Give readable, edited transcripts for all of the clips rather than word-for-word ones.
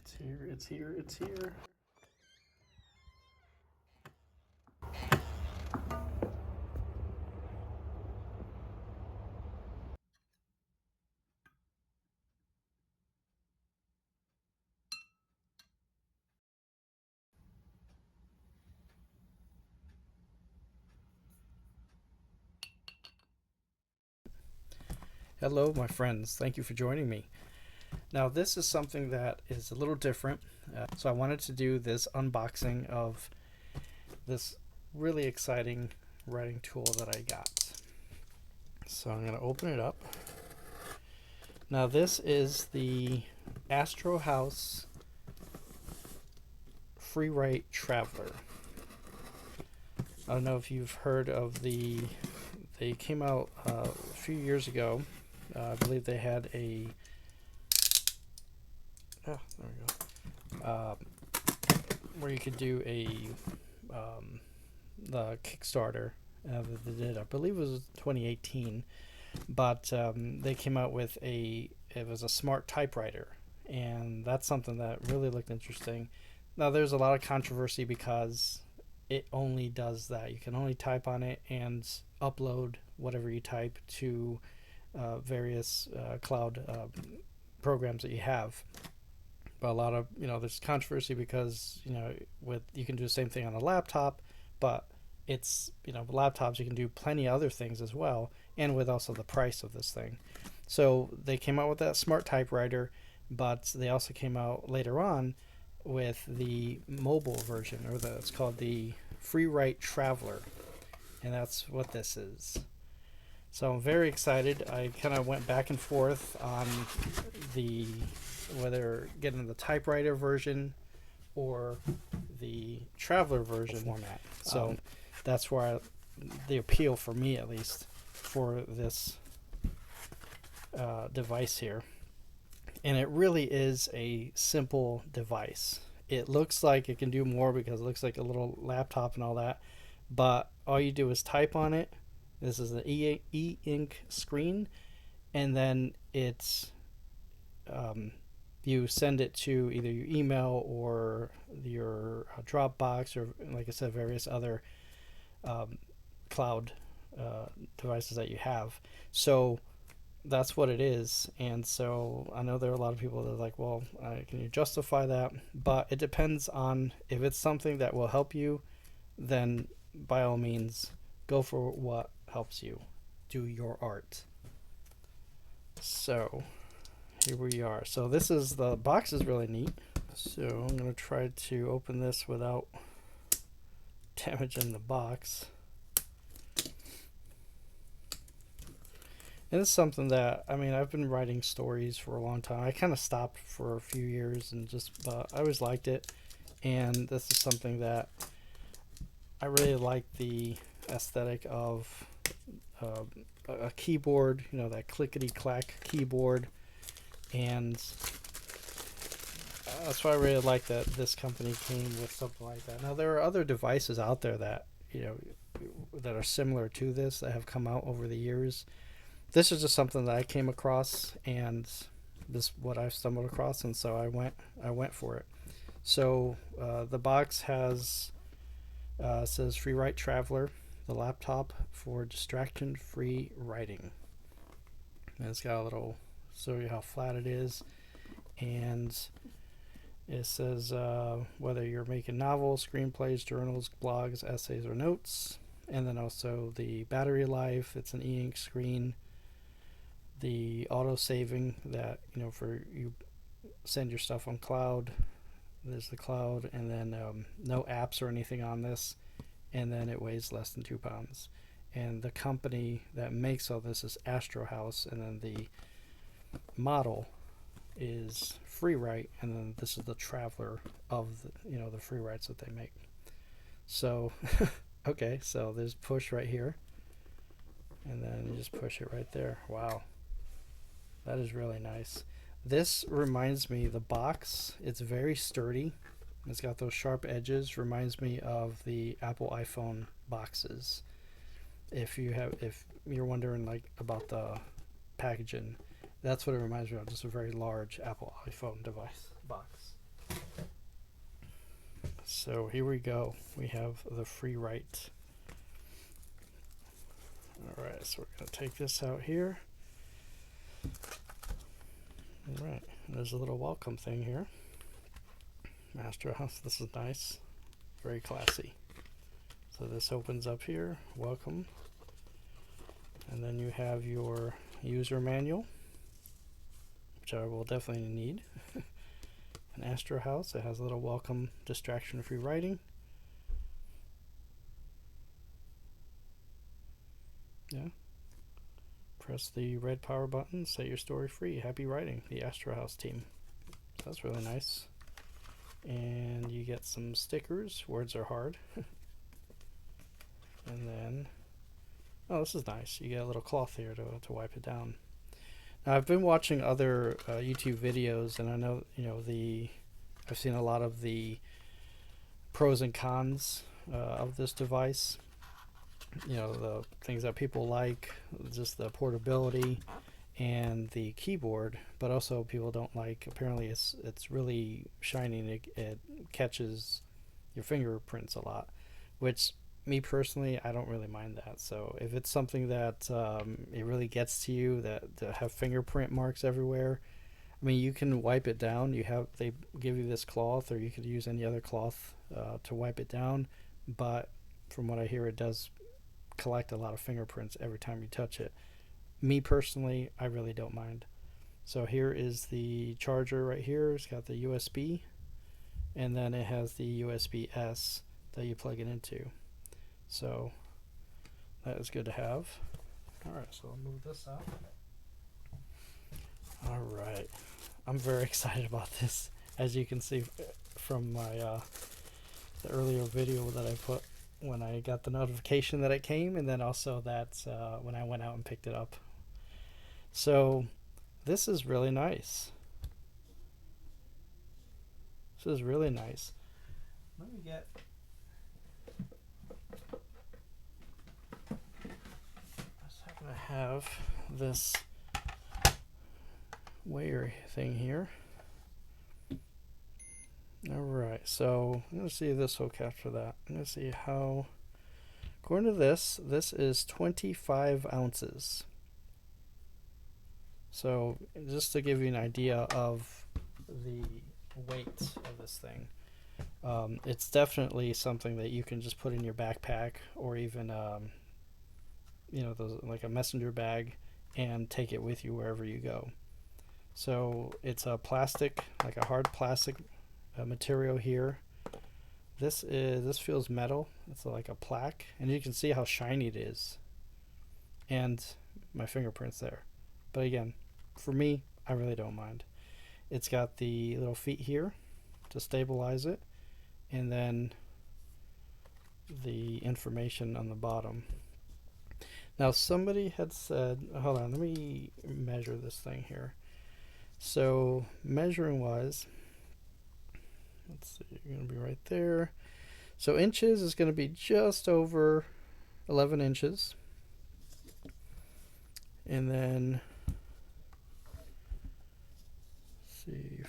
It's here, it's here, it's here. Hello, my friends. Thank you for joining me. Now, this is something that is a little different. So, I wanted to do this unboxing of this really exciting writing tool that I got. So, I'm going to open it up. Now, this is the Astro House Freewrite Traveler. I don't know if you've heard of they came out a few years ago. I believe they had there we go, where you could do the Kickstarter that they did. I believe it was 2018, but they came out with it was a smart typewriter, and that's something that really looked interesting. Now, there's a lot of controversy because it only does that. You can only type on it and upload whatever you type to various cloud programs that you have. But a lot of there's controversy because you can do the same thing on a laptop, but it's laptops you can do plenty of other things as well, and with also the price of this thing. So they came out with that smart typewriter, but they also came out later on with the mobile version, or it's called the Freewrite Traveler, and that's what this is. So I'm very excited. I kind of went back and forth on whether getting the typewriter version or the Traveler version format. So that's where the appeal for me, at least, for this device here. And it really is a simple device. It looks like it can do more because it looks like a little laptop and all that, but all you do is type on it. This is the e-ink screen, and then it's you send it to either your email or your Dropbox, or, like I said, various other cloud devices that you have. So that's what it is. And so I know there are a lot of people that are like, well, can you justify that? But it depends on if it's something that will help you, then by all means go for what helps you do your art. So here we are. So the box is really neat. So I'm going to try to open this without damaging the box. And it's something that, I've been writing stories for a long time. I kind of stopped for a few years but I always liked it. And this is something that I really like the aesthetic of a keyboard, that clickety-clack keyboard. And that's why I really like that this company came with something like that. Now, there are other devices out there that, that are similar to this that have come out over the years. This is just something that I came across, and this what I've stumbled across, and so I went for it. So the box says Freewrite Traveler, the laptop for distraction-free writing. And it's got a little show you how flat it is, and it says whether you're making novels, screenplays, journals, blogs, essays, or notes, and then also the battery life. It's an e-ink screen. The auto saving that for you send your stuff on cloud. There's the cloud, and then no apps or anything on this, and then it weighs less than 2 pounds. And the company that makes all this is Astro House, and then the model is Freewrite, and then this is the Traveler of the Freewrites that they make. So okay, so there's push right here, and then you just push it right there. Wow, that is really nice. This reminds me, the box, it's very sturdy. It's got those sharp edges. Reminds me of the Apple iPhone boxes. If you're wondering about the packaging, that's what it reminds me of. Just a very large Apple iPhone device box. So here we go. We have the Freewrite. All right, so we're going to take this out here. All right, there's a little welcome thing here. Master House, this is nice. Very classy. So this opens up here, welcome. And then you have your user manual, which I will definitely need. An Astro House, it has a little welcome distraction-free writing. Yeah. Press the red power button, set your story free. Happy writing, the Astro House team. So that's really nice. And you get some stickers, words are hard. And then, oh, this is nice. You get a little cloth here to wipe it down. Now, I've been watching other YouTube videos, and I know, I've seen a lot of the pros and cons of this device. The things that people like, just the portability and the keyboard, but also people don't like, apparently it's really shiny and it catches your fingerprints a lot, which me personally, I don't really mind that. So if it's something that it really gets to you, that to have fingerprint marks everywhere, I mean, you can wipe it down. They give you this cloth, or you could use any other cloth to wipe it down, but from what I hear, it does collect a lot of fingerprints every time you touch it. Me personally, I really don't mind. So here is the charger right here. It's got the USB, and then it has the USB-S that you plug it into. So that is good to have. Alright, so I'll move this out. Alright, I'm very excited about this. As you can see from my the earlier video that I put when I got the notification that it came, and then also that when I went out and picked it up. So this is really nice. This is really nice. Let me get... I just happen to have this weigher thing here. Alright, so I'm going to see if this will capture that. I'm going to see how, according to this is 25 ounces. So just to give you an idea of the weight of this thing, it's definitely something that you can just put in your backpack, or even like a messenger bag, and take it with you wherever you go. So it's a plastic, like a hard plastic material here. This feels metal. It's like a plaque, and you can see how shiny it is, and my fingerprints there. But again, for me, I really don't mind. It's got the little feet here to stabilize it, and then the information on the bottom. Now, somebody had said, hold on, let me measure this thing here. So measuring wise, let's see, you're going to be right there. So inches is going to be just over 11 inches. And then, let's see,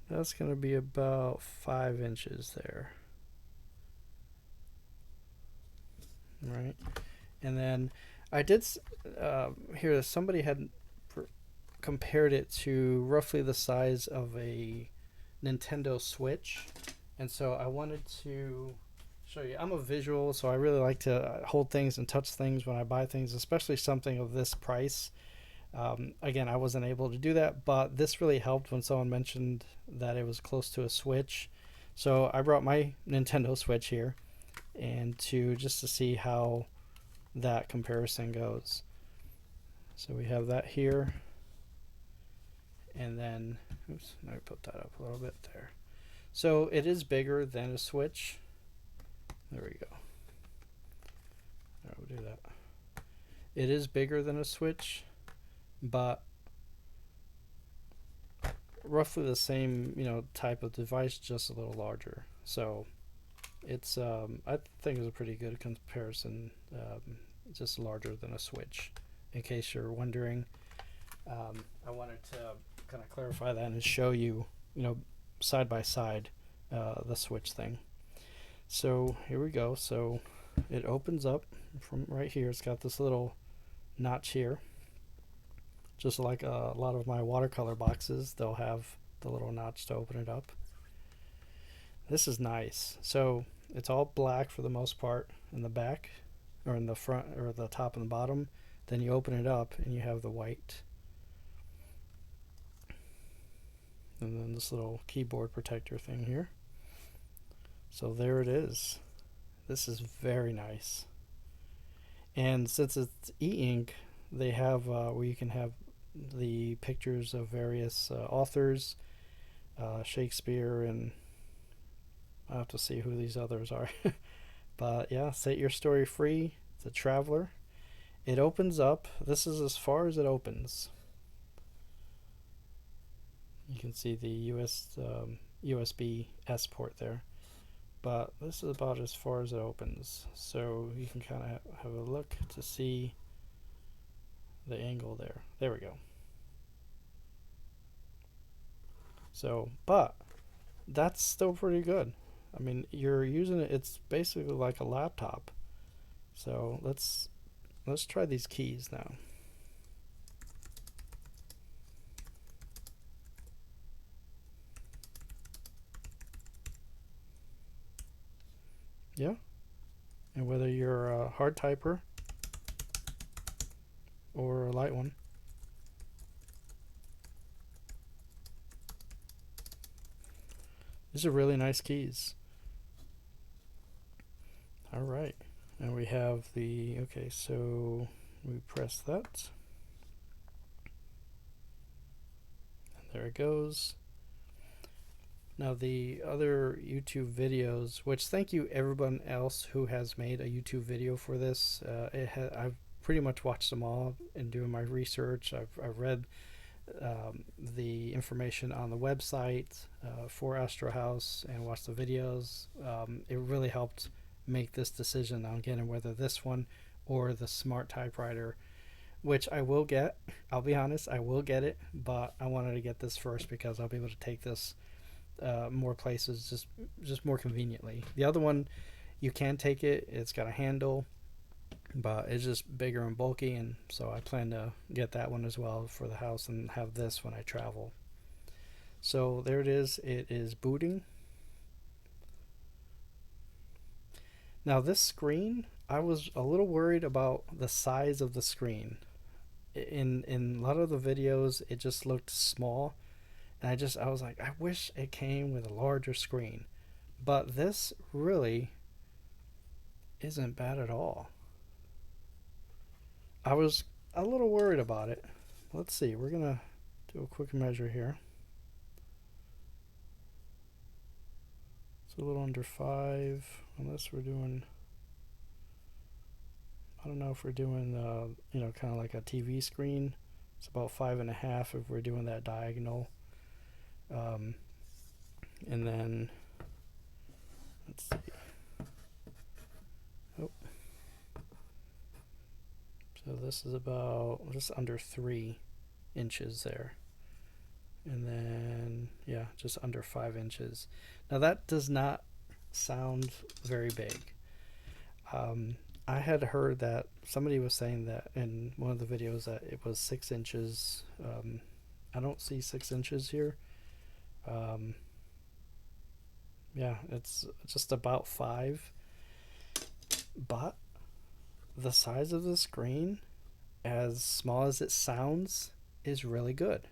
that's going to be about 5 inches there. Right. And then I did hear that somebody had compared it to roughly the size of a Nintendo Switch, and so I wanted to show you. I'm a visual, so I really like to hold things and touch things when I buy things, especially something of this price. Again, I wasn't able to do that, but this really helped when someone mentioned that it was close to a Switch. So I brought my Nintendo Switch here, and just to see how that comparison goes. So we have that here. And then, oops, let me put that up a little bit there. So it is bigger than a Switch. There we go. All right, we'll do that. It is bigger than a Switch, but roughly the same, type of device, just a little larger. So it's, I think it's a pretty good comparison. Just larger than a Switch, in case you're wondering. I wanted to kind of clarify that and show you, side by side, the switch thing. So here we go. So it opens up from right here. It's got this little notch here, just like a lot of my watercolor boxes. They'll have the little notch to open it up. This is nice. So it's all black for the most part in the back, or in the front, or the top and the bottom. Then you open it up and you have the white. And then this little keyboard protector thing here. So there it is. This is very nice. And since it's e-ink, they have where you can have the pictures of various authors, Shakespeare, and I have to see who these others are. But yeah, set your story free. The Traveler. It opens up. This is as far as it opens. You can see the USB S port there. But this is about as far as it opens. So you can kind of have a look to see the angle there. There we go. So, but that's still pretty good. I mean, you're using it, it's basically like a laptop. So let's try these keys now. Yeah. And whether you're a hard typer or a light one. These are really nice keys. All right. And we have the, okay, so we press that. And there it goes. Now the other YouTube videos, which thank you everyone else who has made a YouTube video for this. I've pretty much watched them all in doing my research. I've read the information on the website for Astro House and watched the videos. It really helped make this decision on getting whether this one or the smart typewriter, which I will get. I'll be honest, I will get it, but I wanted to get this first because I'll be able to take this more places just more conveniently. The other one, you can take it. It's got a handle, but it's just bigger and bulky, and so I plan to get that one as well for the house and have this when I travel. So there it is. It is booting. Now this screen, I was a little worried about the size of the screen. In a lot of the videos, it just looked small. And I was like, I wish it came with a larger screen. But this really isn't bad at all. I was a little worried about it. Let's see, we're going to do a quick measure here. It's a little under 5, unless we're doing, I don't know if we're doing, kind of like a TV screen. It's about 5.5 if we're doing that diagonal. And then let's see. Oh, so this is about just under 3 inches there, and then yeah, just under 5 inches. Now that does not sound very big. I had heard that somebody was saying that in one of the videos that it was 6 inches. I don't see 6 inches here. Yeah, it's just about 5. But the size of the screen, as small as it sounds, is really good.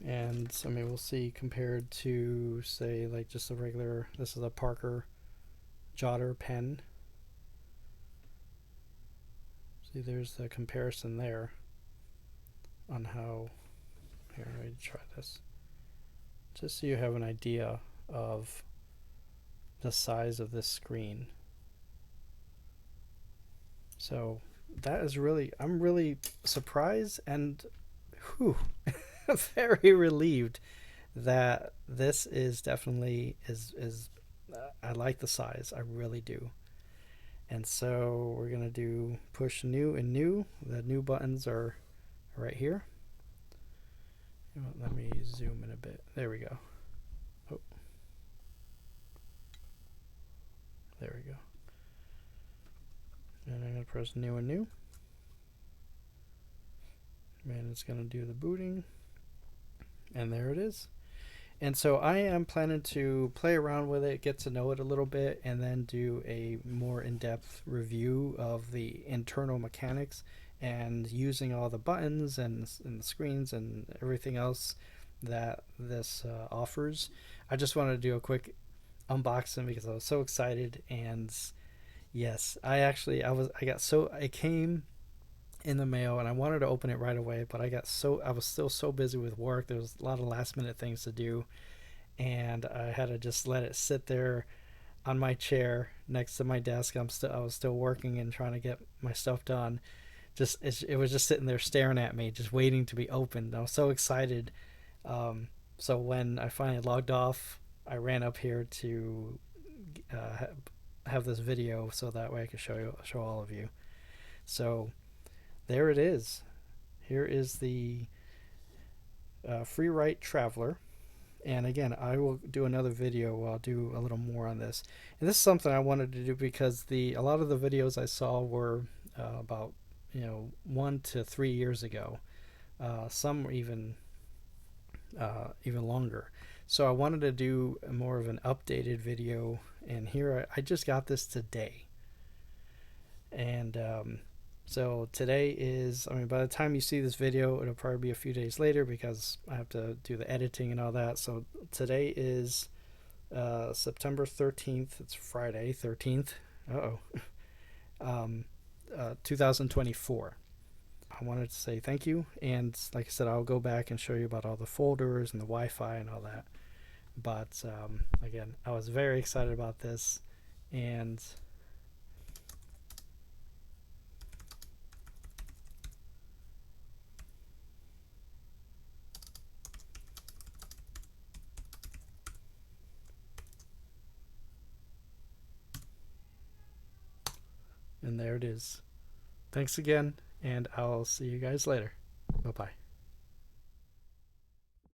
And I mean, we'll see compared to, say, like just a regular, this is a Parker Jotter pen. See, there's the comparison there on how, here, let me try this. Just so you have an idea of the size of this screen. So that is really, I'm really surprised and very relieved that this is definitely is I like the size. I really do. And so we're gonna do push new and new. The new buttons are right here. Let me zoom in a bit. There we go. Oh, there we go. And I'm going to press new and new. And it's going to do the booting. And there it is. And so I am planning to play around with it, get to know it a little bit, and then do a more in-depth review of the internal mechanics and using all the buttons and the screens and everything else that this offers. I just wanted to do a quick unboxing because I was so excited. And yes, I got so, it came in the mail and I wanted to open it right away, but I was still so busy with work. There was a lot of last minute things to do, and I had to just let it sit there on my chair next to my desk. I was still working and trying to get my stuff done. It was just sitting there staring at me, just waiting to be opened. I was so excited. Um, so when I finally logged off, I ran up here to uh, have this video so that way I could show all of you. So there it is. Here is the Freewrite Traveler. And again, I will do another video where I'll do a little more on this. And this is something I wanted to do because a lot of the videos I saw were about 1 to 3 years ago. Some were even longer. So I wanted to do more of an updated video. And here I just got this today. And so today is, by the time you see this video, it'll probably be a few days later because I have to do the editing and all that. So today is September 13th. It's Friday, 13th. Uh-oh. 2024. I wanted to say thank you. And like I said, I'll go back and show you about all the folders and the Wi-Fi and all that. But again, I was very excited about this. And there it is. Thanks again, and I'll see you guys later. Bye-bye.